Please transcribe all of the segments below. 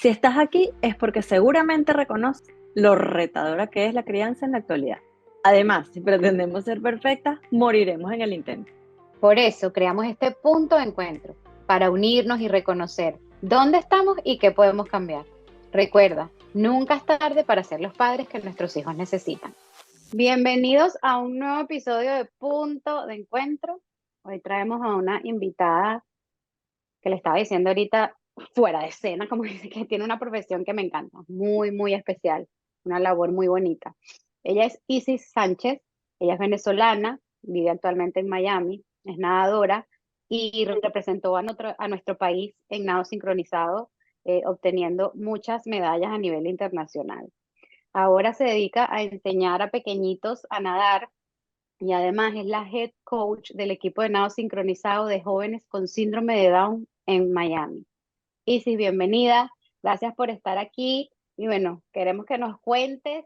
Si estás aquí es porque seguramente reconoces lo retadora que es la crianza en la actualidad. Además, si pretendemos ser perfectas, moriremos en el intento. Por eso creamos este punto de encuentro, para unirnos y reconocer dónde estamos y qué podemos cambiar. Recuerda, nunca es tarde para ser los padres que nuestros hijos necesitan. Bienvenidos a un nuevo episodio de Punto de Encuentro. Hoy traemos a una invitada que le estaba diciendo ahorita fuera de escena, como dice, que tiene una profesión que me encanta, muy, muy especial, una labor muy bonita. Ella es Isis Sánchez, ella es venezolana, vive actualmente en Miami, es nadadora y representó a nuestro país en nado sincronizado, obteniendo muchas medallas a nivel internacional. Ahora se dedica a enseñar a pequeñitos a nadar y además es la head coach del equipo de nado sincronizado de jóvenes con síndrome de Down en Miami. Isis, bienvenida. Gracias por estar aquí. Y bueno, queremos que nos cuentes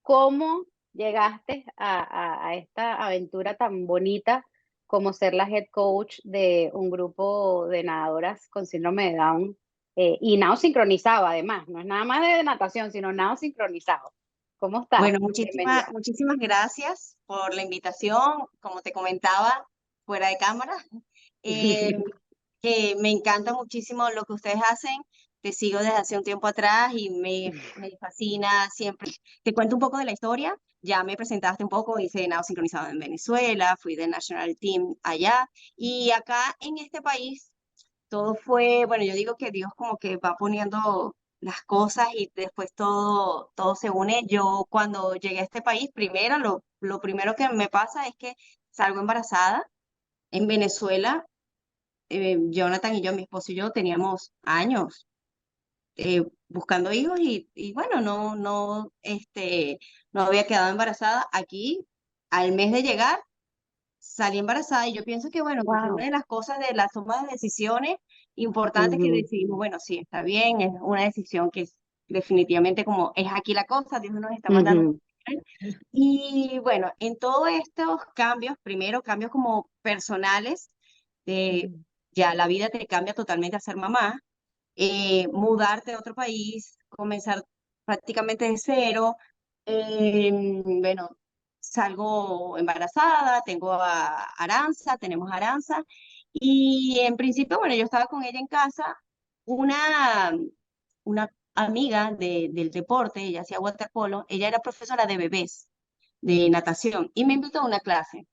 cómo llegaste a esta aventura tan bonita como ser la head coach de un grupo de nadadoras con síndrome de Down y nado sincronizado además. No es nada más de natación, sino nado sincronizado. ¿Cómo estás? Bueno, Bienvenida. muchísimas gracias por la invitación. Como te comentaba, fuera de cámara, eh, que me encanta muchísimo lo que ustedes hacen. Te sigo desde hace un tiempo atrás y me fascina siempre. Te cuento un poco de la historia. Ya me presentaste un poco, hice nado sincronizado en Venezuela, fui de National Team allá. Y acá en este país todo fue, bueno, yo digo que Dios como que va poniendo las cosas y después todo se une. Yo cuando llegué a este país, lo primero que me pasa es que salgo embarazada. En Venezuela, Jonathan y yo, mi esposo y yo, teníamos años buscando hijos y bueno, no había quedado embarazada. Aquí, al mes de llegar, salí embarazada y yo pienso que, bueno, que fue una Wow. de las cosas de la toma de decisiones importantes que decidimos, bueno, sí, está bien, es una decisión que es definitivamente como es aquí la cosa, Dios nos está mandando. Y bueno, en todos estos cambios, primero cambios como personales, de ya la vida te cambia totalmente a ser mamá, mudarte a otro país, comenzar prácticamente de cero. Bueno, salgo embarazada, tengo a Aranza, tenemos a Aranza, y en principio, bueno, yo estaba con ella en casa, una, una amiga del deporte, ella hacía waterpolo, ella era profesora de bebés, de natación, y me invitó a una clase.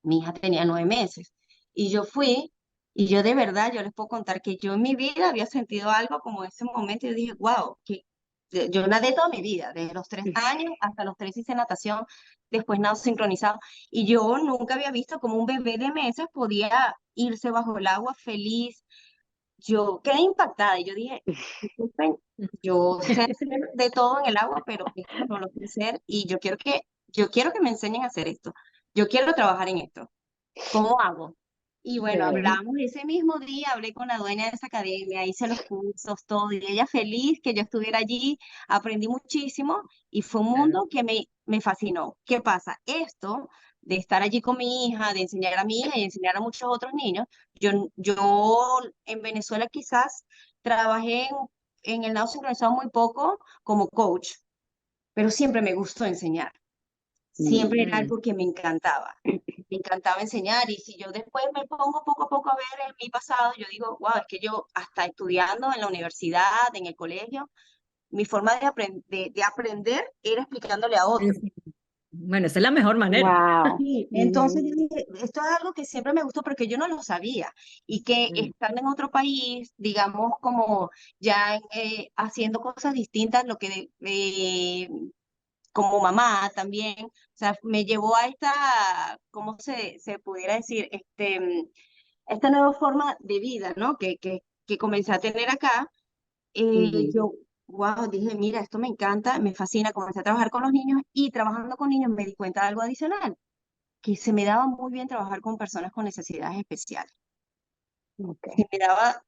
Mi hija tenía 9 meses. Y yo fui, y yo de verdad, yo les puedo contar que yo en mi vida había sentido algo como ese momento. Y yo dije, wow, que yo nadé toda mi vida, desde los 3 años hasta los 3 hice natación, después nado sincronizado. Y yo nunca había visto como un bebé de meses podía irse bajo el agua feliz. Yo quedé impactada y yo dije, disculpen, yo sé hacer de todo en el agua, pero esto no lo sé hacer y yo quiero que me enseñen a hacer esto. Yo quiero trabajar en esto. ¿Cómo hago? Y bueno, Chévere. hablamos ese mismo día, hablé con la dueña de esa academia, hice los cursos, todo, y ella feliz que yo estuviera allí, aprendí muchísimo y fue un mundo que me fascinó. ¿Qué pasa? Esto de estar allí con mi hija, de enseñar a mi hija y enseñar a muchos otros niños, yo en Venezuela quizás trabajé en el nado sincronizado muy poco como coach, pero siempre me gustó enseñar. Siempre era Mm. algo que me encantaba. Me encantaba enseñar y si yo después me pongo poco a poco a ver en mi pasado, yo digo, wow, es que yo hasta estudiando en la universidad, en el colegio, mi forma de aprender era explicándole a otros. Sí. Bueno, esa es la mejor manera. Wow. Sí, entonces yo dije, esto es algo que siempre me gustó porque yo no lo sabía y que estando en otro país, digamos como ya haciendo cosas distintas, lo que como mamá también, o sea, me llevó a ¿cómo se pudiera decir? Esta nueva forma de vida, ¿no? Que comencé a tener acá. Yo, wow, dije, mira, esto me encanta, me fascina, comencé a trabajar con los niños y trabajando con niños me di cuenta de algo adicional, que se me daba muy bien trabajar con personas con necesidades especiales. Se Okay. me daba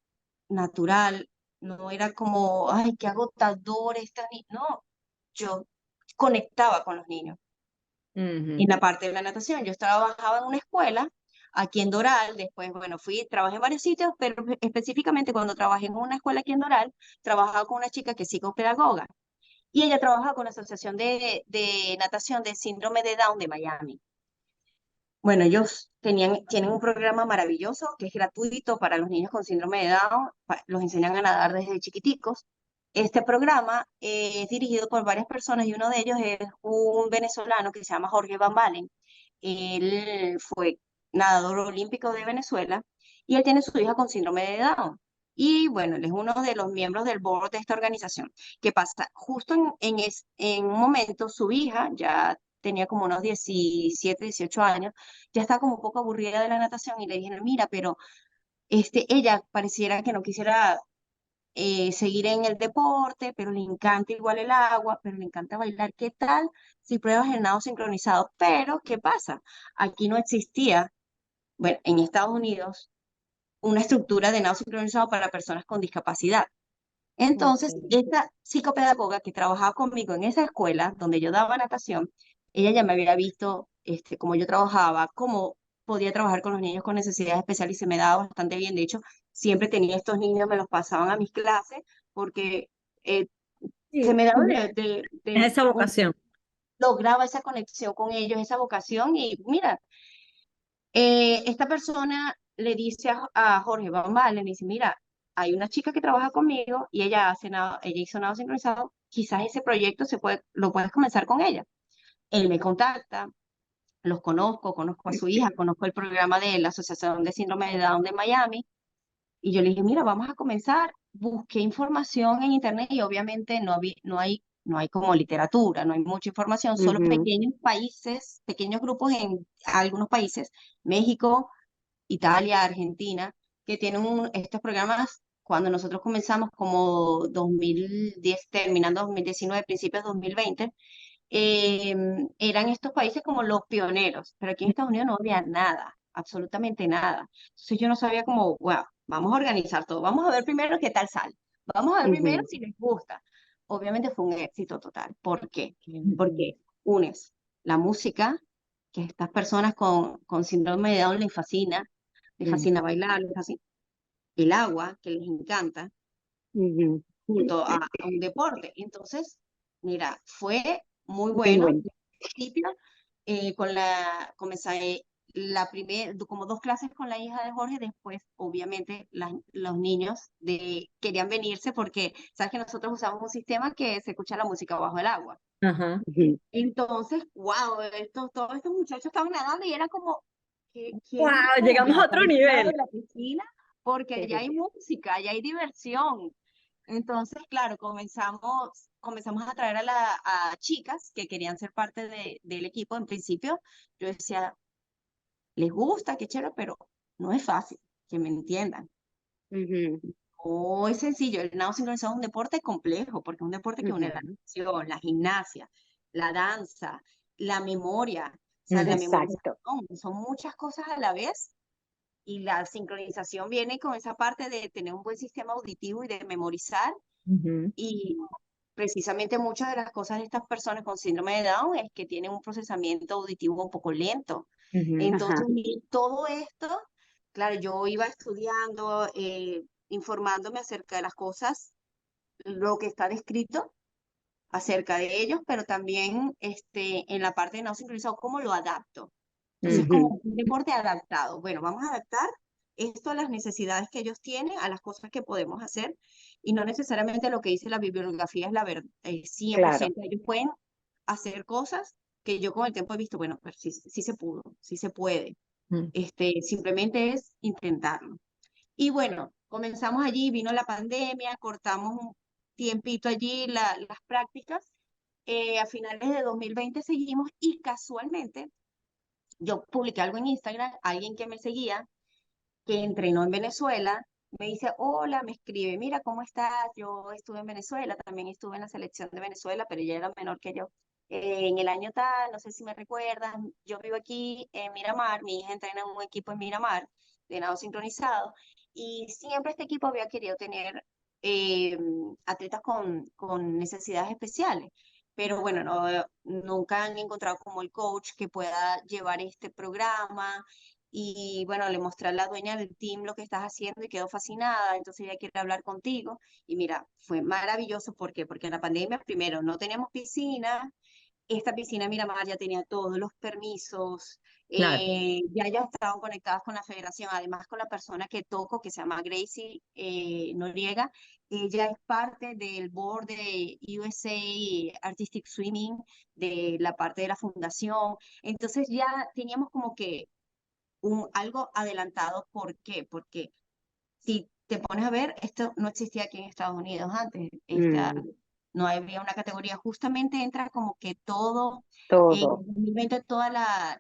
natural, no era como, ay, qué agotador esta niña. No, yo conectaba con los niños. En Ujú. la parte de la natación. Yo trabajaba en una escuela, aquí en Doral. Después, bueno, trabajé en varios sitios, pero específicamente cuando trabajé en una escuela aquí en Doral, trabajaba con una chica que es psicopedagoga. Y ella trabaja con la Asociación de Natación de Síndrome de Down de Miami. Bueno, ellos tienen un programa maravilloso que es gratuito para los niños con síndrome de Down. Los enseñan a nadar desde chiquiticos. Este programa es dirigido por varias personas y uno de ellos es un venezolano que se llama Jorge Van Valen. Él fue nadador olímpico de Venezuela y él tiene su hija con síndrome de Down. Y bueno, él es uno de los miembros del board de esta organización. ¿Qué pasa? Justo en un momento su hija ya tenía como unos 17, 18 años, ya estaba como un poco aburrida de la natación y le dijeron, mira, pero ella pareciera que no quisiera seguir en el deporte, pero le encanta igual el agua, pero le encanta bailar. ¿Qué tal si pruebas el nado sincronizado? Pero, ¿qué pasa? Aquí no existía, bueno, en Estados Unidos, una estructura de nado sincronizado para personas con discapacidad. Entonces, Ok. esta psicopedagoga que trabajaba conmigo en esa escuela donde yo daba natación, ella ya me había visto cómo yo trabajaba, cómo podía trabajar con los niños con necesidades especiales y se me daba bastante bien. De hecho, siempre tenía estos niños, me los pasaban a mis clases porque eh, se Sí, me daba es esa vocación. lograba esa conexión con ellos, esa vocación. Y mira, esta persona le dice a Jorge Van Valen, le dice, mira, hay una chica que trabaja conmigo y ella hizo nado sincronizado, quizás ese proyecto lo puedes comenzar con ella. Él me contacta, los conozco a su hija, conozco el programa de la Asociación de Síndrome de Down de Miami, y yo le dije, mira, vamos a comenzar. Busqué información en internet y obviamente no hay como literatura, no hay mucha información, solo Ujú. pequeños países, pequeños grupos en algunos países, México, Italia, Argentina, que tienen estos programas cuando nosotros comenzamos como 2010, terminando 2019, principios de 2020, eran estos países como los pioneros, pero aquí en Estados Unidos no había nada, absolutamente nada. Entonces yo no sabía cómo, wow, vamos a organizar todo, vamos a ver primero qué tal sale, vamos a ver primero Ujú. si les gusta. Obviamente fue un éxito total. ¿Por qué? Ujú. Porque unes la música, que a estas personas con síndrome de Down les fascina Ujú. bailar, les fascina el agua, que les encanta, Ujú. junto a un deporte. Entonces, mira, fue muy Muy bueno. bueno. Al principio, comencé como 2 clases con la hija de Jorge, después, obviamente, los niños querían venirse porque, sabes que nosotros usamos un sistema que se escucha la música bajo el agua. Ajá. Ujú. Entonces, wow, todos estos muchachos estaban nadando y era como que quieren Wow, como llegamos a estar otro a este lado de nivel. la piscina porque ya hay música, ya hay diversión. Entonces, claro, comenzamos a traer a chicas que querían ser parte del equipo. En principio, yo decía, les gusta, qué chévere, pero no es fácil, que me entiendan. Ujú. No es sencillo, el nado sincronizado es un deporte complejo, porque es un deporte que une la Ujú. natación, la gimnasia, la danza, la memoria, o sea, la Ujú. Exacto. memorización, son muchas cosas a la vez, y la sincronización viene con esa parte de tener un buen sistema auditivo y de memorizar, Ujú. y precisamente muchas de las cosas de estas personas con síndrome de Down es que tienen un procesamiento auditivo un poco lento. Ujú. Entonces, Ajá. y todo esto, claro, yo iba estudiando, informándome acerca de las cosas, lo que está descrito acerca de ellos, pero también en la parte de no sincronizado, cómo lo adapto. Entonces, como Ujú. un deporte adaptado. Bueno, vamos a adaptar esto a las necesidades que ellos tienen, a las cosas que podemos hacer, y no necesariamente lo que dice la bibliografía es la verdad, Claro. 100%. Ellos pueden hacer cosas que yo con el tiempo he visto, bueno, pero sí, sí se pudo, sí se puede. Ujú. Simplemente es intentarlo. Y bueno, comenzamos allí, vino la pandemia, cortamos un tiempito allí las prácticas. A finales de 2020 seguimos y casualmente yo publiqué algo en Instagram, alguien que me seguía, que entrenó en Venezuela, me dice, hola, me escribe, mira, ¿cómo estás? Yo estuve en Venezuela, también estuve en la selección de Venezuela, pero ella era menor que yo. En el año tal, no sé si me recuerdas, yo vivo aquí en Miramar, mi hija entrena en un equipo en Miramar de nado sincronizado, y siempre este equipo había querido tener eh, atletas con necesidades especiales, pero bueno, nunca han encontrado como el coach que pueda llevar este programa, y bueno, le mostré a la dueña del team lo que estás haciendo y quedó fascinada, entonces ella quiere hablar contigo. Y mira, fue maravilloso, ¿por qué? Porque en la pandemia, primero, no teníamos piscina, esta piscina Miramar ya tenía todos los permisos, Claro, ya estaban conectadas con la federación, además con la persona que toco, que se llama Gracie Noriega, ella es parte del board de USA Artistic Swimming, de la parte de la fundación, entonces ya teníamos como que algo adelantado. ¿Por qué? Porque si te pones a ver, esto no existía aquí en Estados Unidos antes. Mm, No había una categoría. Justamente entra como que todo, en todo. 2020 toda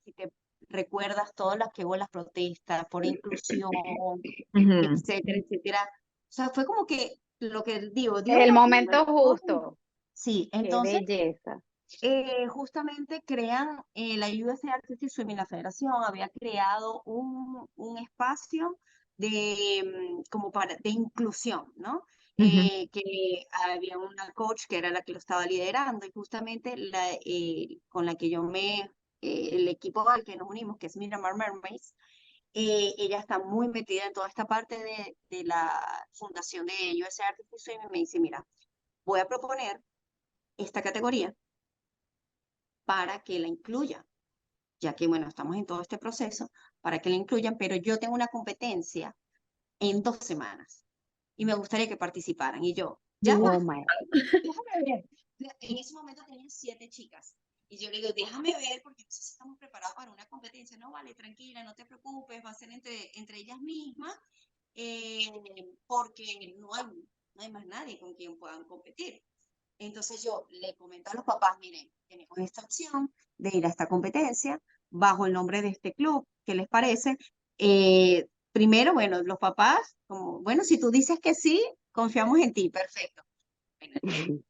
si te recuerdas, todas las que hubo las protestas por inclusión, ujú, etcétera, etcétera. O sea, fue como que lo que digo, Dios El lo momento justo. Sí, Qué entonces belleza. justamente crean la USA Artistic Swimming, la federación había creado un espacio como de inclusión, ¿no? ujú. Que había una coach que era la que lo estaba liderando y justamente con la que el equipo al que nos unimos, que es Miramar Mermaids, ella está muy metida en toda esta parte de la fundación de USA Artistic Swimming y me dice, mira, voy a proponer esta categoría para que la incluyan, ya que, bueno, estamos en todo este proceso, para que la incluyan, pero yo tengo una competencia en 2 semanas y me gustaría que participaran. Y yo, ya va, Oh my. déjame ver. En ese momento tenía 7 chicas. Y yo le digo, déjame ver, porque no sé si estamos preparados para una competencia. No, vale, tranquila, no te preocupes, va a ser entre ellas mismas, eh, porque no hay más nadie con quien puedan competir. Entonces yo le comento a los papás, miren, tenemos esta opción de ir a esta competencia bajo el nombre de este club, ¿qué les parece? Primero, bueno, los papás, como, bueno, si tú dices que sí, confiamos en ti, perfecto. Bueno,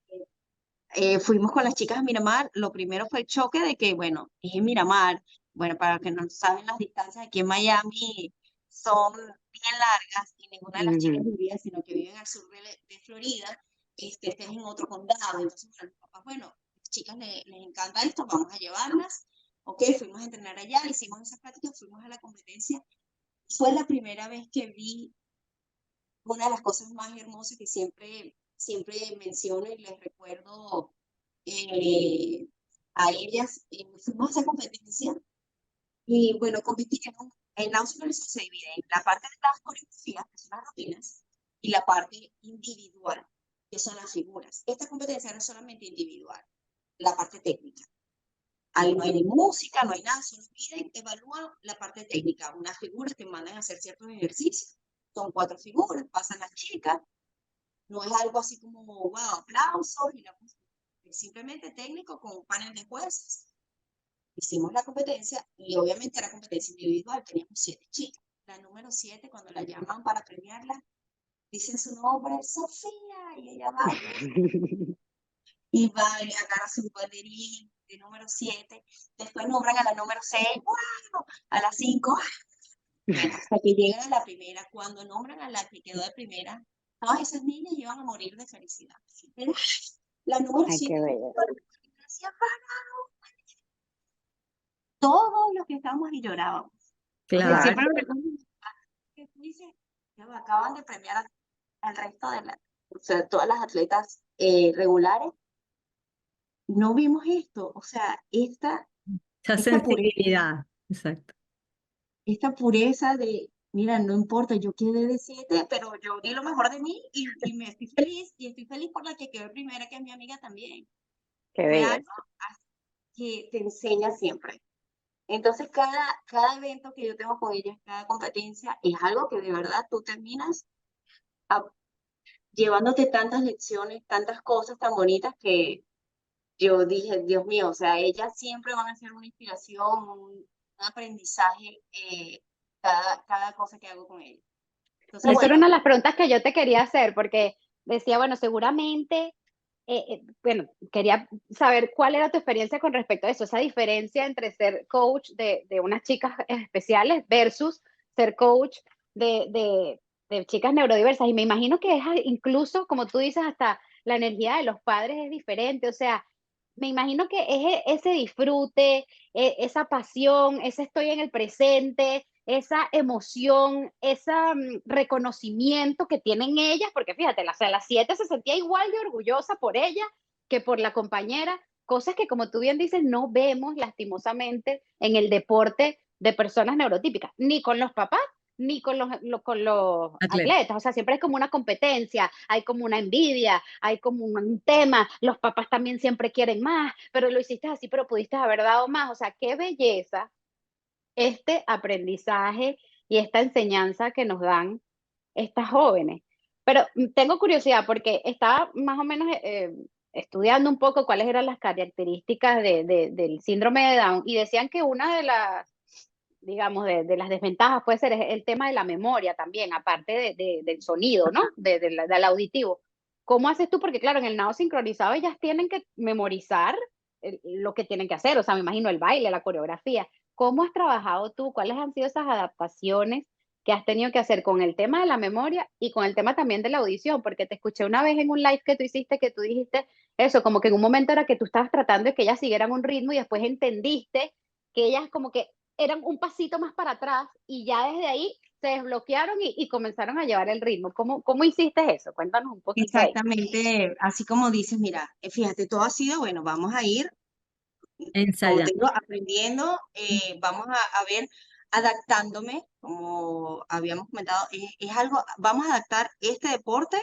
fuimos con las chicas a Miramar, lo primero fue el choque de que, bueno, es en Miramar, bueno, para los que no saben, las distancias aquí en Miami son bien largas y ninguna de las chicas Ujú. vivía, sino que viven al sur de Florida, este es en otro condado, entonces, bueno, los papás, bueno, las chicas les encanta esto, vamos a llevarlas, ok, fuimos a entrenar allá, hicimos esas prácticas, fuimos a la competencia, fue la primera vez que vi una de las cosas más hermosas que siempre menciono y les recuerdo eh, a ellas. Fuimos a esa competencia y bueno, compitieron. En la se divide en la parte de las coreografías, que son las rutinas, y la parte individual, que son las figuras. Esta competencia no es solamente individual, la parte técnica. Ahí no hay ni música, no hay nada, solo piden, evalúan la parte técnica. Unas figuras te mandan a hacer ciertos ejercicios. Son 4 figuras, pasan las chicas, no es algo así como, wow, aplausos, y es simplemente técnico con un panel de jueces. Hicimos la competencia y obviamente era competencia individual, teníamos 7 chicas. La número 7, cuando la llaman para premiarla, dicen su nombre, Sofía, y ella va y va y agarra su banderín de número 7. Después nombran a la número 6, wow, a las 5, bueno, hasta que llegan a la primera. Cuando nombran a la que quedó de primera, todas esas niñas iban a morir de felicidad. Era la número Ay, qué 7, bella. gracias, todos los que estábamos y llorábamos. O sea, Claro. siempre lo recuerdo que tú dices, ya va, acaban de premiar al resto o sea, todas las atletas regulares. No vimos esto, o sea, Esa esta pureza, sensibilidad. Exacto. esta pureza de, mira, no importa, yo quedé de 7, pero yo di lo mejor de mí y me estoy feliz, y estoy feliz por la que quedó primera, que es mi amiga también. Qué Fue algo belleza. que te enseña siempre. Entonces, cada evento que yo tengo con ellas, cada competencia, es algo que de verdad tú terminas a- llevándote tantas lecciones, tantas cosas tan bonitas que yo dije, Dios mío, o sea, ellas siempre van a ser una inspiración, un aprendizaje, cada cosa que hago con ellas. Entonces, Eso era bueno, una de las preguntas que yo te quería hacer, porque decía, bueno, seguramente, bueno, quería saber cuál era tu experiencia con respecto a eso, esa diferencia entre ser coach de unas chicas especiales versus ser coach de, de, de chicas neurodiversas. Y me imagino que es incluso, como tú dices, hasta la energía de los padres es diferente. O sea, me imagino que es ese disfrute, esa pasión, ese estoy en el presente, esa emoción, ese reconocimiento que tienen ellas, porque fíjate, o sea, las 7 se sentía igual de orgullosa por ella que por la compañera, cosas que como tú bien dices, no vemos lastimosamente en el deporte de personas neurotípicas, ni con los papás ni con con los Atleta. atletas, o sea, siempre es como una competencia, hay como una envidia, hay como un tema, los papás también siempre quieren más, pero lo hiciste así, pero pudiste haber dado más, o sea, qué belleza este aprendizaje y esta enseñanza que nos dan estas jóvenes. Pero tengo curiosidad porque estaba más o menos estudiando un poco cuáles eran las características del síndrome de Down y decían que una de las, digamos, de las desventajas puede ser el tema de la memoria también, aparte del sonido, ¿no? Del auditivo. ¿Cómo haces tú? Porque claro, en el nado sincronizado ellas tienen que memorizar lo que tienen que hacer, o sea, me imagino el baile, la coreografía. ¿Cómo has trabajado tú? ¿Cuáles han sido esas adaptaciones que has tenido que hacer con el tema de la memoria y con el tema también de la audición? Porque te escuché una vez en un live que tú hiciste que tú dijiste eso, como que en un momento era que tú estabas tratando de que ellas siguieran un ritmo y después entendiste que ellas como que eran un pasito más para atrás y ya desde ahí se desbloquearon y comenzaron a llevar el ritmo. ¿Cómo hiciste eso? Cuéntanos un poquito ahí. Exactamente, así como dices, mira, fíjate, todo ha sido, bueno, vamos a ir, como te Ensayando. digo, aprendiendo, vamos a ver, adaptándome, como habíamos comentado, es algo, vamos a adaptar este deporte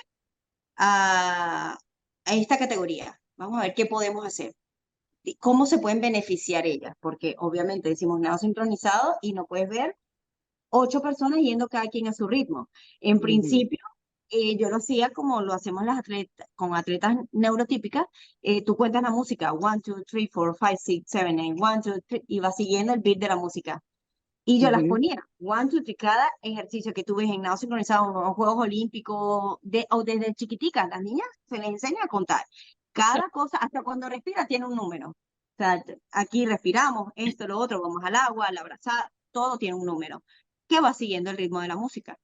a esta categoría. Vamos a ver qué podemos hacer. ¿Cómo se pueden beneficiar ellas? Porque obviamente decimos nado sincronizado y no puedes ver 8 personas yendo cada quien a su ritmo. En Ujú, principio, yo lo hacía como lo hacemos las atletas, con atletas neurotípicas. Tú cuentas la música, 1, 2, 3, 4, 5, 6, 7, 8, 1, 2, 3, y vas siguiendo el beat de la música. Y yo las ujú. ponía, 1, 2, 3, cada ejercicio que tú ves en nado sincronizado o en Juegos Olímpicos, o desde chiquiticas, las niñas se les enseña a contar. Cada cosa, hasta cuando respira, tiene un número. O sea, aquí respiramos, esto, lo otro, vamos al agua, a la abrazada, todo tiene un número que va siguiendo el ritmo de la música.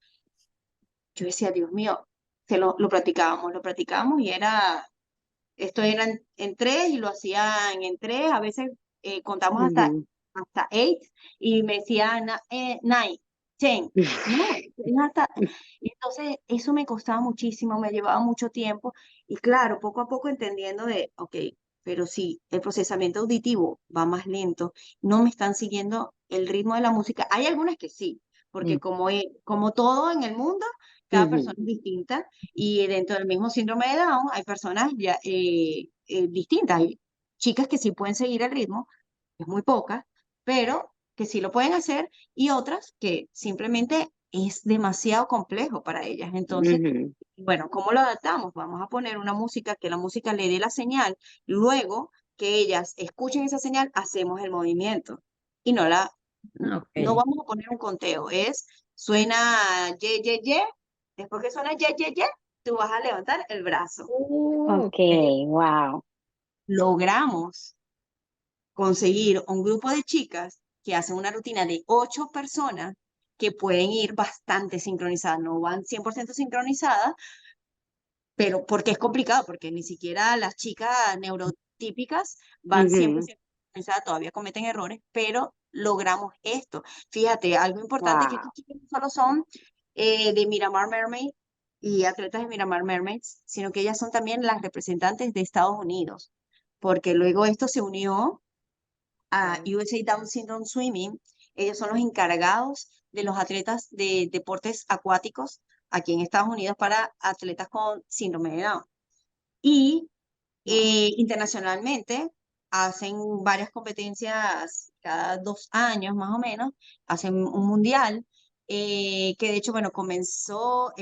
Yo decía, Dios mío, lo practicábamos y era, esto era en tres y lo hacían en tres, a veces contamos Ujú. hasta eight y me decía nine, ten, no, es hasta, entonces eso me costaba muchísimo, me llevaba mucho tiempo y claro, poco a poco entendiendo de, ok, pero si el procesamiento auditivo va más lento, no me están siguiendo el ritmo de la música, hay algunas que sí, porque Sí. como todo en el mundo, cada persona Ujú. es distinta y dentro del mismo síndrome de Down hay personas ya, distintas. Hay chicas que sí pueden seguir el ritmo, es muy pocas, pero que sí lo pueden hacer y otras que simplemente es demasiado complejo para ellas. Entonces, Ujú. bueno, ¿cómo lo adaptamos? Vamos a poner una música que la música le dé la señal, luego que ellas escuchen esa señal, hacemos el movimiento y no Ok. vamos a poner un conteo, suena ye, ye, ye, después que suena ye, ye, ye, tú vas a levantar el brazo. Ok, Eh, wow. Logramos conseguir un grupo de chicas que hacen una rutina de 8 personas que pueden ir bastante sincronizadas, no van 100% sincronizadas, pero porque es complicado, porque ni siquiera las chicas neurotípicas van Ujú. 100% sincronizadas, todavía cometen errores, pero logramos esto. Fíjate, algo importante que Wow. estos chicos no solo son de Miramar Mermaid y atletas de Miramar Mermaids, sino que ellas son también las representantes de Estados Unidos, porque luego esto se unió a USA Down Syndrome Swimming. Ellos son los encargados de los atletas de deportes acuáticos aquí en Estados Unidos para atletas con síndrome de Down. Y Wow. internacionalmente hacen varias competencias cada 2 años más o menos, hacen un mundial. Que de hecho, bueno, comenzó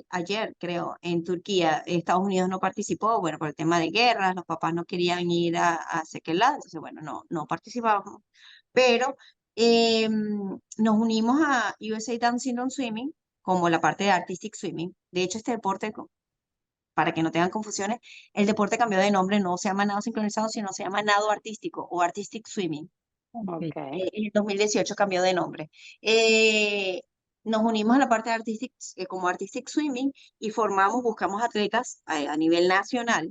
ayer, creo, en Turquía. Estados Unidos no participó, bueno, por el tema de guerras, los papás no querían ir a Sequelá, entonces, bueno, no participábamos. Pero nos unimos a USA Down Syndrome Swimming como la parte de Artistic Swimming. De hecho, este deporte, para que no tengan confusiones, el deporte cambió de nombre, no se llama nado sincronizado, sino se llama nado artístico o artistic swimming. Ok. Ok. En el 2018 cambió de nombre. Nos unimos a la parte de como artistic swimming y buscamos atletas a nivel nacional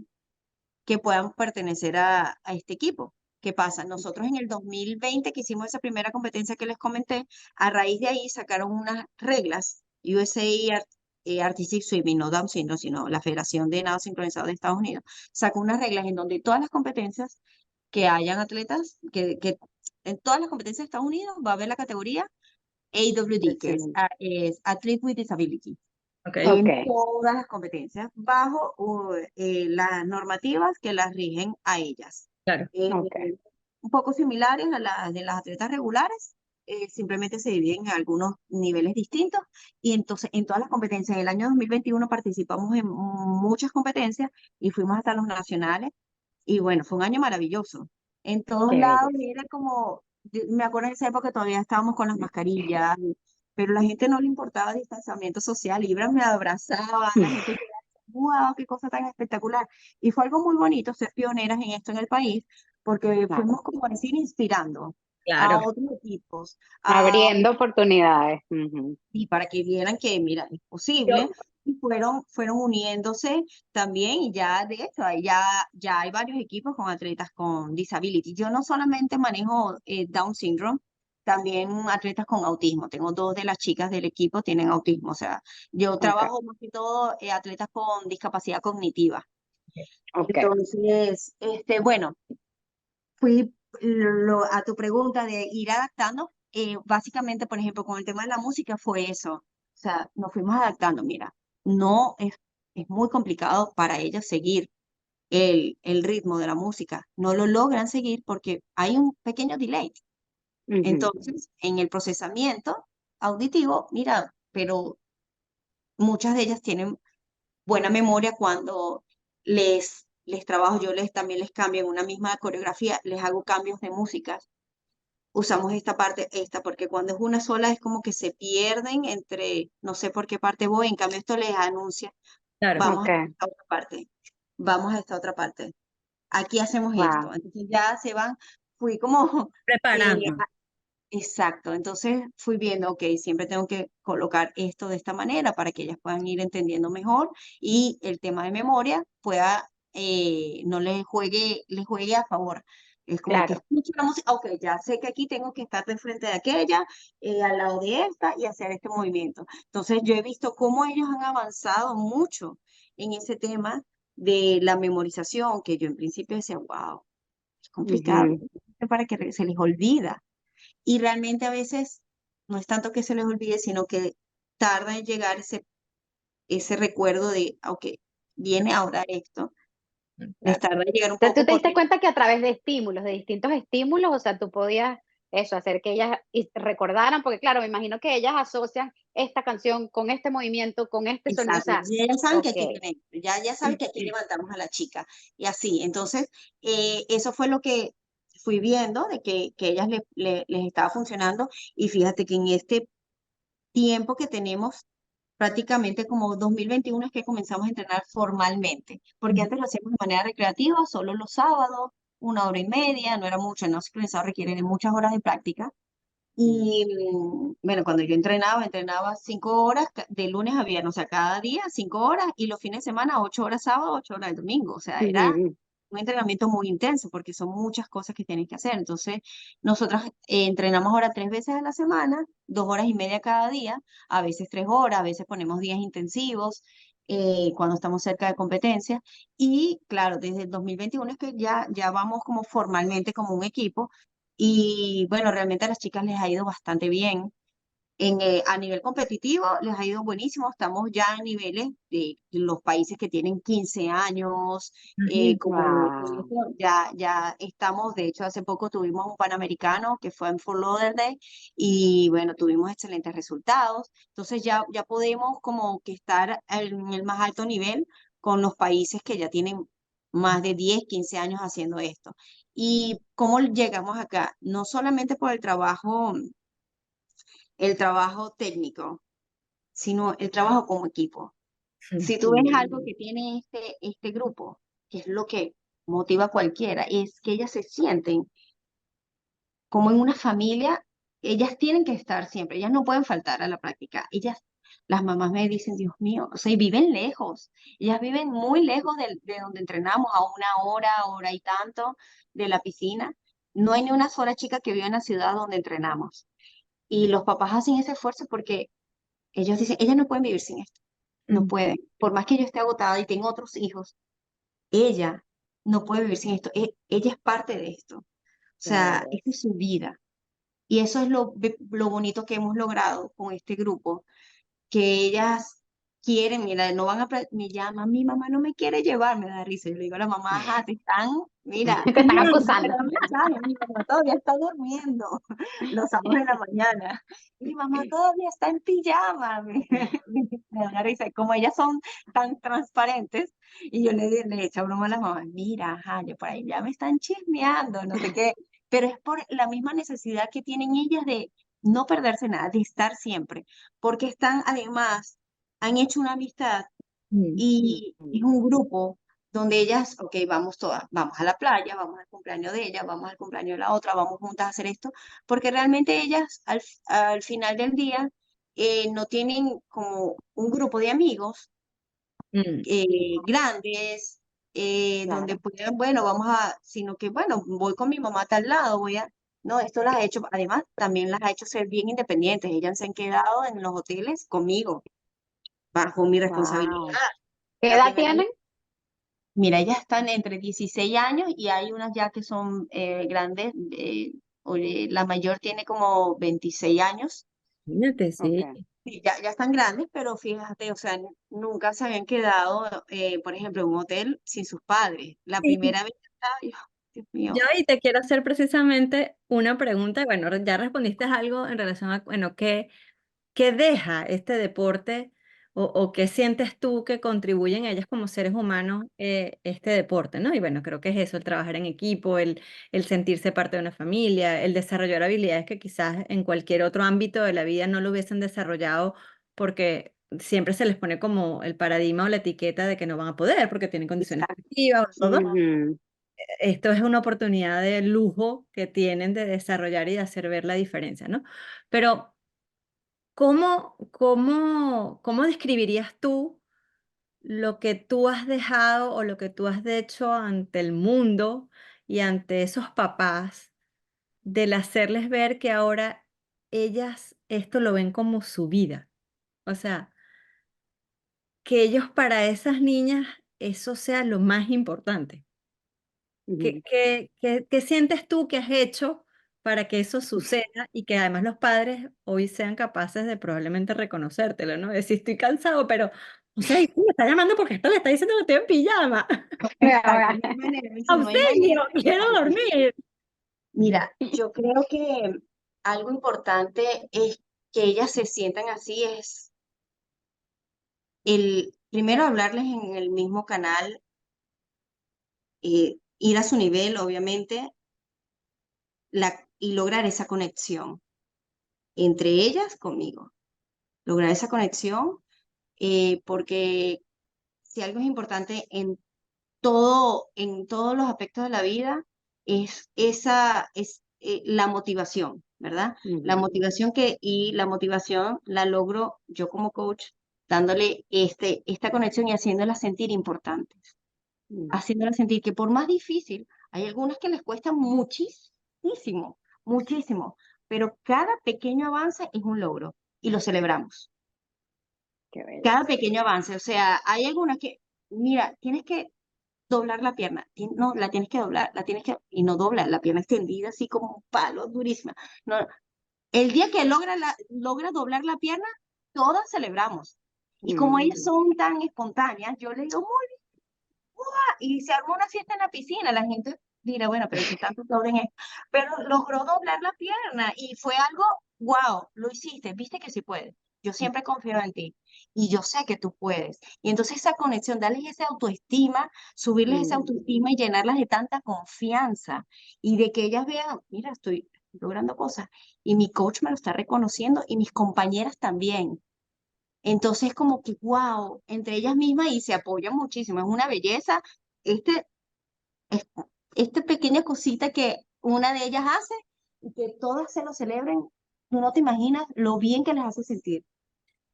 que puedan pertenecer a este equipo. ¿Qué pasa? Nosotros en el 2020 que hicimos esa primera competencia que les comenté, a raíz de ahí sacaron unas reglas, Artistic Swimming, no Down Syndrome, sino la Federación de Nado Sincronizado de Estados Unidos, sacó unas reglas en donde todas las competencias que hayan atletas, que en todas las competencias de Estados Unidos va a haber la categoría AWD, que Excelente. es Athlete with Disability, Ok, Ok, en todas las competencias, bajo las normativas que las rigen a ellas. claro. ok. Un poco similares a las de las atletas regulares, simplemente se dividen en algunos niveles distintos y entonces en todas las competencias del año 2021 participamos en muchas competencias y fuimos hasta los nacionales y bueno, fue un año maravilloso. En todos Qué lados belleza. era como, me acuerdo en esa época todavía estábamos con las mascarillas, pero la gente no le importaba el distanciamiento social, Libra me abrazaba, la gente llegaba, wow, qué cosa tan espectacular. Y fue algo muy bonito ser pioneras en esto en el país, porque Claro. fuimos, como decir, inspirando a Claro. otros equipos, Abriendo oportunidades. Ujú. y para que vieran que, mira, es posible. Yo, Y fueron uniéndose también, y ya de hecho, ya hay varios equipos con atletas con disability. Yo no solamente manejo Down syndrome, también atletas con autismo. Tengo dos de las chicas del equipo tienen autismo. O sea, yo Ok, trabajo más que todo atletas con discapacidad cognitiva. ok. Entonces, bueno, a tu pregunta de ir adaptando, básicamente, por ejemplo, con el tema de la música fue eso. O sea, nos fuimos adaptando. Mira, no es muy complicado para ellos seguir el ritmo de la música. No lo logran seguir porque hay un pequeño delay. Ujú. Entonces, en el procesamiento auditivo, mira, pero muchas de ellas tienen buena memoria cuando les trabajo, también les cambio en una misma coreografía, les hago cambios de música, usamos esta parte, esta, porque cuando es una sola es como que se pierden entre, no sé por qué parte voy, en cambio esto les anuncia, claro. vamos Ok, a esta otra parte, vamos a esta otra parte, aquí hacemos wow. esto, entonces ya se van, fui como, eh, Preparando. exacto, entonces fui viendo, ok, siempre tengo que colocar esto de esta manera para que ellas puedan ir entendiendo mejor y el tema de memoria pueda, no les juegue a favor. Es como que Claro. escucho la música, ok, ya sé que aquí tengo que estar de frente de aquella, al lado de esta y hacer este movimiento. Entonces yo he visto cómo ellos han avanzado mucho en ese tema de la memorización, que yo en principio decía, wow, es complicado, Ujú. para que se les olvida. Y realmente a veces no es tanto que se les olvide, sino que tarda en llegar ese recuerdo de, ok, viene ahora esto, les Claro. tarda en llegar un Entonces, tú poco te diste porque, cuenta que a través de estímulos, de distintos estímulos, o sea, tú podías eso, hacer que ellas recordaran, porque claro, me imagino que ellas asocian esta canción con este movimiento, con este sonido, o exacto, sea, ya saben que ok. aquí tenemos, ya saben que aquí levantamos a la chica, y así. Entonces, eso fue lo que fui viendo, de que ellas les estaba funcionando, y fíjate que en este tiempo que tenemos, prácticamente como 2021 es que comenzamos a entrenar formalmente, porque Ujú. antes lo hacíamos de manera recreativa, solo los sábados, 1 hora y media, no era mucho, no sincronizado requiere de muchas horas de práctica. Y bueno, cuando yo entrenaba 5 horas de lunes a viernes, o sea, cada día 5 horas y los fines de semana 8 horas sábado, 8 horas el domingo, o sea, era Ujú. un entrenamiento muy intenso porque son muchas cosas que tienes que hacer. Entonces, nosotras entrenamos ahora 3 veces a la semana, 2 horas y media cada día, a veces 3 horas, a veces ponemos días intensivos cuando estamos cerca de competencias. Y claro, desde el 2021 es que ya vamos como formalmente como un equipo. Y bueno, realmente a las chicas les ha ido bastante bien. A nivel competitivo les ha ido buenísimo. Estamos ya a niveles de los países que tienen 15 años, Ujú. como Wow. ya estamos. De hecho, hace poco tuvimos un Panamericano que fue en Fort Lauderdale y bueno, tuvimos excelentes resultados. Entonces ya podemos como que estar en el más alto nivel con los países que ya tienen más de 10 15 años haciendo esto. ¿Y cómo llegamos acá? No solamente por el trabajo técnico, sino el trabajo como equipo. Si tú ves algo Mm. que tiene este grupo, que es lo que motiva a cualquiera, es que ellas se sienten como en una familia, ellas tienen que estar siempre, ellas no pueden faltar a la práctica, ellas las mamás me dicen, Dios mío, o sea, y viven lejos. Ellas viven muy lejos de donde entrenamos, a 1 hora, hora y tanto de la piscina. No hay ni una sola chica que vive en la ciudad donde entrenamos. Y los papás hacen ese esfuerzo porque ellos dicen, ellas no pueden vivir sin esto, no Mm. pueden. Por más que yo esté agotada y tengo otros hijos, ella no puede vivir sin esto. Ella es parte de esto. O sea, Claro. esta es su vida. Y eso es lo bonito que hemos logrado con este grupo, que ellas quieren, mira, no van a, me llaman, mi mamá no me quiere llevar, me da risa. Yo le digo a la mamá, ajá, te están, mira, Te están me acusando. dan mensajes, mi mamá todavía está durmiendo los sábados de la mañana. Mi mamá todavía está en pijama. Me da risa. Como ellas son tan transparentes, y yo le he hecho broma a las mamás, mira, ajá, yo por ahí ya me están chismeando, no sé qué. Pero es por la misma necesidad que tienen ellas de no perderse nada, de estar siempre porque están además, han hecho una amistad Mm. y es un grupo donde ellas, ok, vamos todas, vamos a la playa, vamos al cumpleaños de ella, vamos al cumpleaños de la otra, vamos juntas a hacer esto, porque realmente ellas al final del día no tienen como un grupo de amigos Mm. grandes, donde Claro. puedan, bueno, vamos a, sino que, bueno, voy con mi mamá a tal lado, voy a, no, esto las ha hecho, además, también las ha hecho ser bien independientes, ellas se han quedado en los hoteles conmigo, bajo mi responsabilidad. Wow. ¿Qué La edad primera vez, tienen? mira, ellas están entre 16 años y hay unas ya que son grandes, la mayor tiene como 26 años. Fíjate, sí. Okay. Sí, ya están grandes, pero fíjate, o sea, nunca se habían quedado, por ejemplo, en un hotel sin sus padres. La Sí. primera vez que estaba yo, Dios Yo mío, ahí te quiero hacer precisamente una pregunta, bueno, ya respondiste algo en relación a, bueno, ¿qué deja este deporte o qué sientes tú que contribuyen ellas como seres humanos este deporte, ¿no? Y bueno, creo que es eso, el trabajar en equipo, el sentirse parte de una familia, el desarrollar habilidades que quizás en cualquier otro ámbito de la vida no lo hubiesen desarrollado porque siempre se les pone como el paradigma o la etiqueta de que no van a poder porque tienen condiciones exacto. físicas o todo. Ujú. Esto es una oportunidad de lujo que tienen de desarrollar y de hacer ver la diferencia, ¿no? Pero ¿cómo describirías tú lo que tú has dejado o lo que tú has hecho ante el mundo y ante esos papás del hacerles ver que ahora ellas esto lo ven como su vida? O sea, que ellos para esas niñas eso sea lo más importante. ¿Qué Ujú. qué qué qué sientes tú que has hecho para que eso suceda y que además los padres hoy sean capaces de probablemente reconocértelo, ¿no? Decir: "Estoy cansado, pero, o sea, y me está llamando porque esto le está diciendo que estoy en pijama. Exacto, no hay manera, dice, no hay manera. Auxilio, quiero Exacto. dormir". Mira, yo creo que algo importante es que ellas se sientan así, es el primero hablarles en el mismo canal, ir a su nivel, obviamente, y lograr esa conexión entre ellas conmigo, lograr esa conexión, porque si algo es importante en todos los aspectos de la vida, es la motivación, ¿verdad? La Ujú. motivación y la motivación la logro yo como coach dándole esta conexión y haciéndolas sentir importantes, Mm. haciéndolas sentir que por más difícil, hay algunas que les cuesta muchísimo, muchísimo, pero cada pequeño avance es un logro y lo celebramos. Qué bello. Cada pequeño avance, o sea, hay algunas que, mira, tienes que doblar la pierna. No, la tienes que doblar, y no dobla, la pierna extendida así como un palo, durísima. No, el día que logra doblar la pierna, todas celebramos. Y como ellas Mm. son tan espontáneas, yo le digo, muy bien, y se armó una fiesta en la piscina, la gente dirá, bueno, pero que tanto aplauden esto, pero logró doblar la pierna y fue algo, wow, lo hiciste, viste que sí puedes. Yo siempre confío en ti y yo sé que tú puedes. Y entonces esa conexión, darles esa autoestima, subirles esa Mm. autoestima y llenarlas de tanta confianza y de que ellas vean, mira, estoy logrando cosas y mi coach me lo está reconociendo y mis compañeras también. Entonces, como que, wow, entre ellas mismas y se apoyan muchísimo. Es una belleza. Este, es- esta pequeña cosita que una de ellas hace y que todas se lo celebren, tú no te imaginas lo bien que les hace sentir.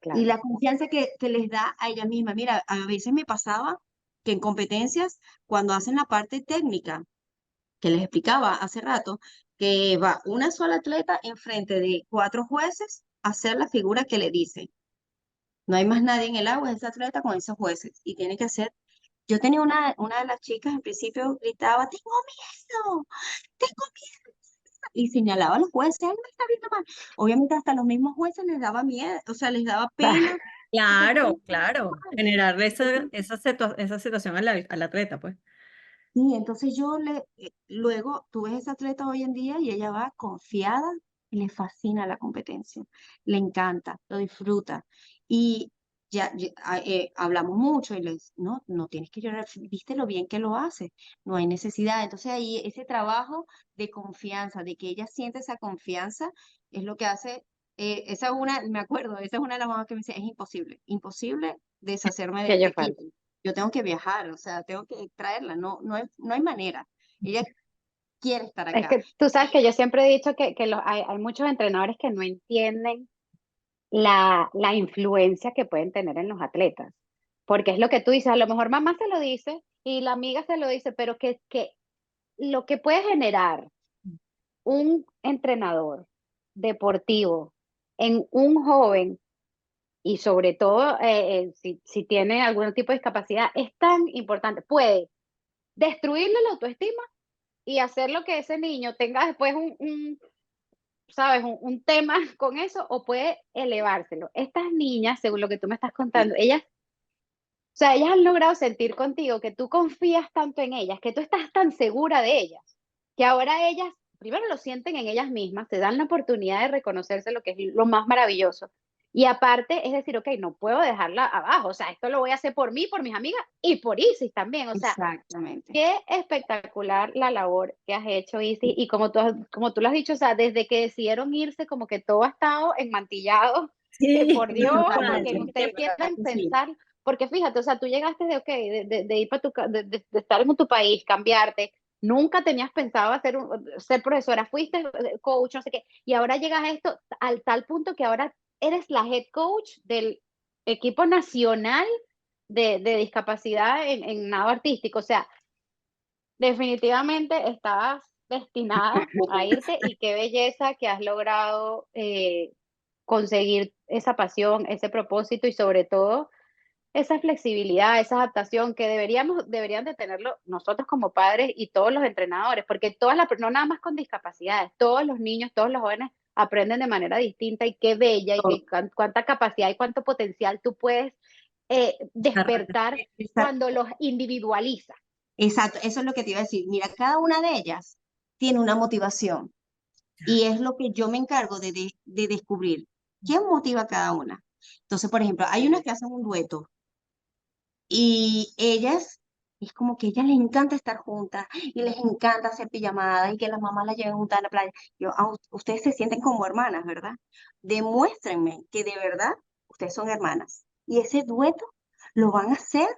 Y claro. la confianza que les da a ella misma. Mira, a veces me pasaba que en competencias, cuando hacen la parte técnica, que les explicaba hace rato, que va una sola atleta enfrente de 4 jueces a hacer la figura que le dicen. No hay más nadie en el agua, es esa atleta con esos jueces. Y tiene que hacer. Yo tenía una de las chicas, en principio gritaba, tengo miedo, tengo miedo. Y señalaba a los jueces, él me está viendo mal. Obviamente hasta los mismos jueces les daba miedo, o sea, les daba pena. Porque Claro, estaban claro. mal. Generar esa situación al atleta, pues. Sí, entonces luego tú ves esa atleta hoy en día y ella va confiada y le fascina la competencia, le encanta, lo disfruta. Y hablamos mucho y no tienes que llorar, viste lo bien que lo hace, no hay necesidad. Entonces ahí ese trabajo de confianza, de que ella siente esa confianza, es lo que hace, me acuerdo, esa es una de las mamás que me dice, es imposible, imposible deshacerme Que de yo Kira. falta. Yo tengo que viajar, o sea, tengo que traerla, no hay manera. Ella quiere estar Es acá. que tú sabes que yo siempre he dicho que hay muchos entrenadores que no entienden la influencia que pueden tener en los atletas. Porque es lo que tú dices, a lo mejor mamá se lo dice y la amiga se lo dice, pero que lo que puede generar un entrenador deportivo en un joven y sobre todo si tiene algún tipo de discapacidad es tan importante. Puede destruirle la autoestima y hacer lo que ese niño tenga después ¿sabes? Un tema con eso o puede elevárselo. Estas niñas, según lo que tú me estás contando, o sea, ellas han logrado sentir contigo que tú confías tanto en ellas, que tú estás tan segura de ellas, que ahora ellas, primero lo sienten en ellas mismas, se dan la oportunidad de reconocerse lo que es lo más maravilloso. Y aparte, es decir, ok, no puedo dejarla abajo, o sea, esto lo voy a hacer por mí, por mis amigas y por Isis también, o sea, Exactamente. qué espectacular la labor que has hecho, Isis, y como tú lo has dicho, o sea, desde que decidieron irse, como que todo ha estado enmantillado, Sí, por Dios, lo que Totalmente, totalmente. ustedes de verdad quieran que sí. pensar, porque fíjate, o sea, tú llegaste de ir para de estar en tu país, cambiarte, nunca tenías pensado ser profesora, fuiste coach, no sé qué, y ahora llegas a esto al tal punto que ahora eres la head coach del equipo nacional de discapacidad en nado artístico, o sea, definitivamente estabas destinada a irte y qué belleza que has logrado conseguir esa pasión, ese propósito y sobre todo esa flexibilidad, esa adaptación que deberían de tenerlo nosotros como padres y todos los entrenadores, porque no nada más con discapacidades, todos los niños, todos los jóvenes aprenden de manera distinta y qué bella y cuánta capacidad y cuánto potencial tú puedes despertar Exacto, cuando los individualizas. exacto, eso es lo que te iba a decir. Mira, cada una de ellas tiene una motivación y es lo que yo me encargo de descubrir. ¿Quién motiva a cada una? Entonces, por ejemplo, hay unas que hacen un dueto y ellas, es como que a ellas les encanta estar juntas y les encanta hacer pijamadas y que las mamás las lleven juntas a la playa. Ustedes se sienten como hermanas, ¿verdad? Demuéstrenme que de verdad ustedes son hermanas. Y ese dueto lo van a hacer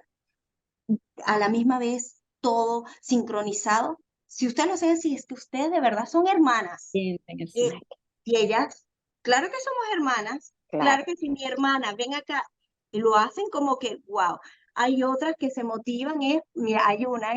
a la misma vez, todo sincronizado. Si ustedes lo hacen así, es que ustedes de verdad son hermanas. Sienten Eh, así. y ellas, claro que somos hermanas, claro Claro. que si mi hermana ven acá y lo hacen como que, wow. Hay otras que se motivan, mira, hay una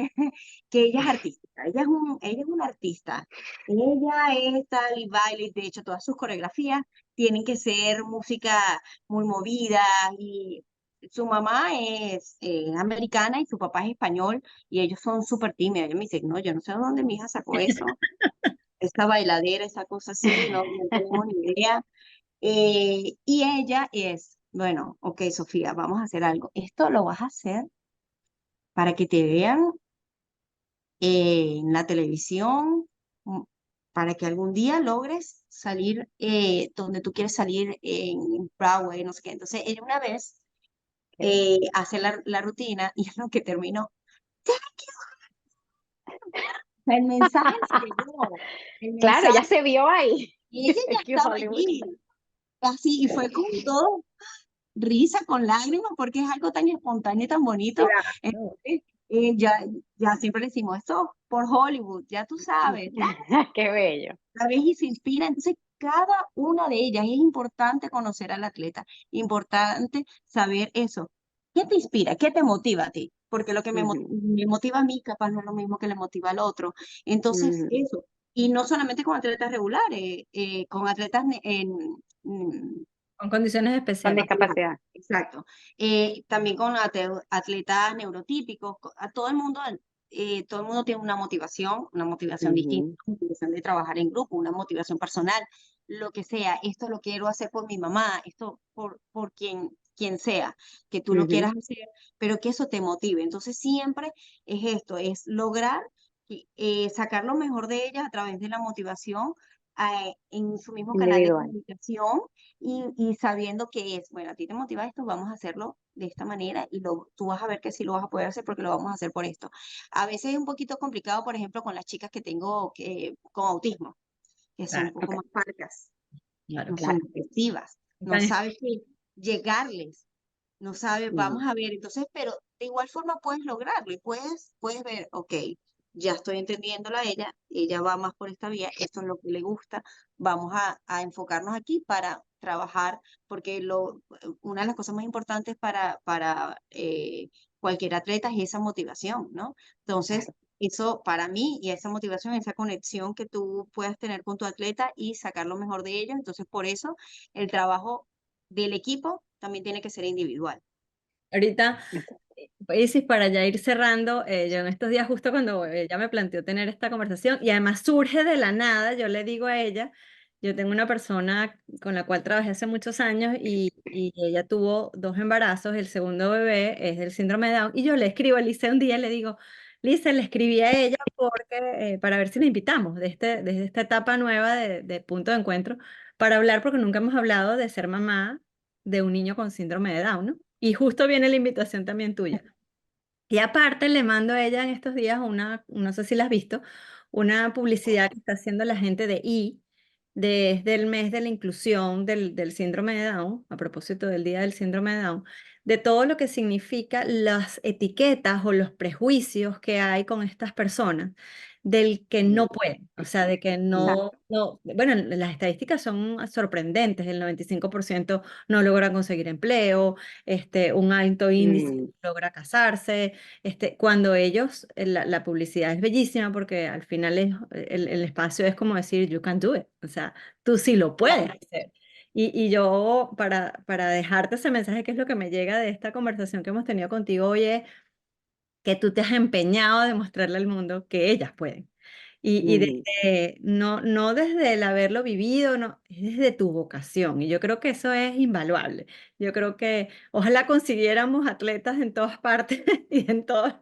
que ella es artística, ella es una artista. Ella es tal y baila, y de hecho todas sus coreografías tienen que ser música muy movida y su mamá es americana y su papá es español y ellos son súper tímidos. Ella me dice, no, yo no sé de dónde mi hija sacó eso, esa bailadera, esa cosa así, no tenemos ni idea. Y ella bueno, ok, Sofía, vamos a hacer algo. Esto lo vas a hacer para que te vean en la televisión, mm, para que algún día logres salir donde tú quieres salir en Broadway, no sé qué. Entonces, ella una vez hace la rutina y es lo que terminó. El mensaje le llegó, el Claro, ya mensaje, se vio ahí. y ella ya Que estaba Hollywood. allí, así, y fue con todo risa, con lágrimas, porque es algo tan espontáneo y tan bonito. Claro. Entonces, ya siempre decimos, esto por Hollywood, ya tú sabes, ya Qué bello. la ves y se inspira. Entonces, cada una de ellas. Es importante conocer al atleta, importante saber eso. ¿Qué te inspira? ¿Qué te motiva a ti? Porque lo que Ujú, me motiva a mí capaz no es lo mismo que le motiva al otro. Entonces, ujú. eso. Y no solamente con atletas regulares, con atletas Con condiciones Con especiales. discapacidad. exacto. También con atletas neurotípicos, a todo el mundo tiene una motivación distinta, Ujú, una motivación de trabajar en grupo, una motivación personal, lo que sea. Esto lo quiero hacer por mi mamá, esto por quien sea, que tú lo ujú. quieras hacer, pero que eso te motive. Entonces siempre es esto, es lograr sacar lo mejor de ellas a través de la motivación en su mismo canal de Individual. comunicación y sabiendo que es, bueno, a ti te motiva esto, vamos a hacerlo de esta manera y tú vas a ver que sí lo vas a poder hacer porque lo vamos a hacer por esto. A veces es un poquito complicado, por ejemplo, con las chicas que tengo con autismo, que son un Claro, poco Ok, más parcas, claro, no claro. son expresivas, no Están- sabes qué llegarles, no sabes, ujú, vamos a ver, entonces, pero de igual forma puedes lograrlo y puedes ver, ok, ya estoy entendiéndola a ella va más por esta vía, esto es lo que le gusta, vamos a enfocarnos aquí para trabajar, porque una de las cosas más importantes para cualquier atleta es esa motivación, ¿no? Entonces, claro. eso para mí y esa motivación, esa conexión que tú puedas tener con tu atleta y sacar lo mejor de ellos, entonces por eso el trabajo del equipo también tiene que ser individual. Ahorita, Exacto. Isis, para ya ir cerrando, yo en estos días justo cuando ella me planteó tener esta conversación y además surge de la nada, yo le digo a ella, yo tengo una persona con la cual trabajé hace muchos años y ella tuvo dos embarazos, el segundo bebé es del síndrome de Down y yo le escribo a Lice un día y le digo, Lice, le escribí a ella porque, para ver si la invitamos desde esta etapa nueva de punto de encuentro para hablar porque nunca hemos hablado de ser mamá de un niño con síndrome de Down, ¿no? Y justo viene la invitación también tuya. Y aparte le mando a ella en estos días no sé si la has visto, una publicidad que está haciendo la gente de desde el mes de la inclusión del síndrome de Down, a propósito del Día del Síndrome de Down, de todo lo que significa las etiquetas o los prejuicios que hay con estas personas, del que no pueden, o sea, de que Exacto. bueno, las estadísticas son sorprendentes, el 95% no logra conseguir empleo, un alto índice Mm, logra casarse, cuando ellos, la publicidad es bellísima porque al final el espacio es como decir, you can do it, o sea, tú sí lo puedes hacer. Y yo, para dejarte ese mensaje, que es lo que me llega de esta conversación que hemos tenido contigo hoy, es que tú te has empeñado a demostrarle al mundo que ellas pueden. Y ujú, no desde el haberlo vivido, no, es desde tu vocación. Y yo creo que eso es invaluable. Yo creo que ojalá consiguiéramos atletas en todas partes y en todos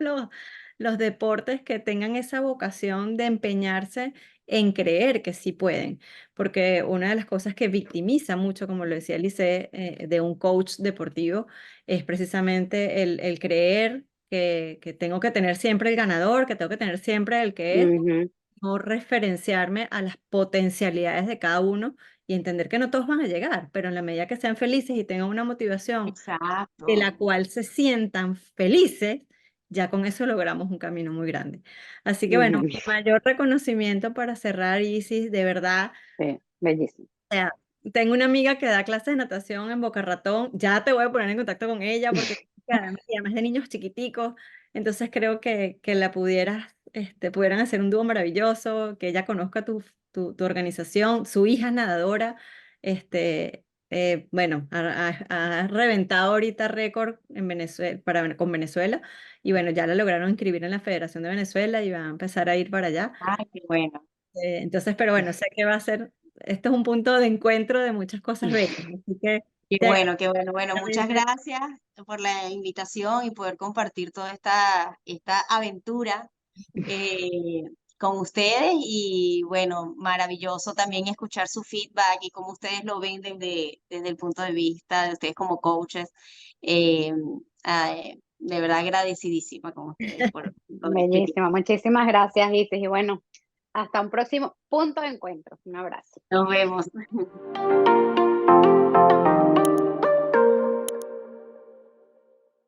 los deportes que tengan esa vocación de empeñarse en creer que sí pueden. Porque una de las cosas que victimiza mucho, como lo decía Lice, de un coach deportivo, es precisamente el creer que tengo que tener siempre el ganador, que tengo que tener siempre el que es, ujú, no referenciarme a las potencialidades de cada uno y entender que no todos van a llegar, pero en la medida que sean felices y tengan una motivación de Exacto. la cual se sientan felices, ya con eso logramos un camino muy grande. Así que bueno, ujú. mi mayor reconocimiento para cerrar, Isis, de verdad. Sí, bellísimo. O sea, tengo una amiga que da clases de natación en Boca Ratón. Ya te voy a poner en contacto con ella porque y además de niños chiquiticos, entonces creo que la pudieran hacer un dúo maravilloso, que ella conozca tu organización. Su hija es nadadora. Bueno, ha reventado ahorita récord en Venezuela, con Venezuela. Y bueno, ya la lograron inscribir en la Federación de Venezuela y va a empezar a ir para allá. Ay, qué bueno. Entonces, pero bueno, sé que va a ser, esto es un punto de encuentro de muchas cosas bellas, así que Qué te bueno, qué bueno. Bueno, muchas agradezco. gracias por la invitación y poder compartir toda esta aventura eh, con ustedes. Y bueno, maravilloso también escuchar su feedback y cómo ustedes lo ven desde el punto de vista de ustedes como coaches. Eh, de verdad agradecidísima con ustedes por todo este tiempo. Bellísimo. Muchísimas gracias, Isis. Y bueno, hasta un próximo punto de encuentro. Un abrazo. Nos vemos.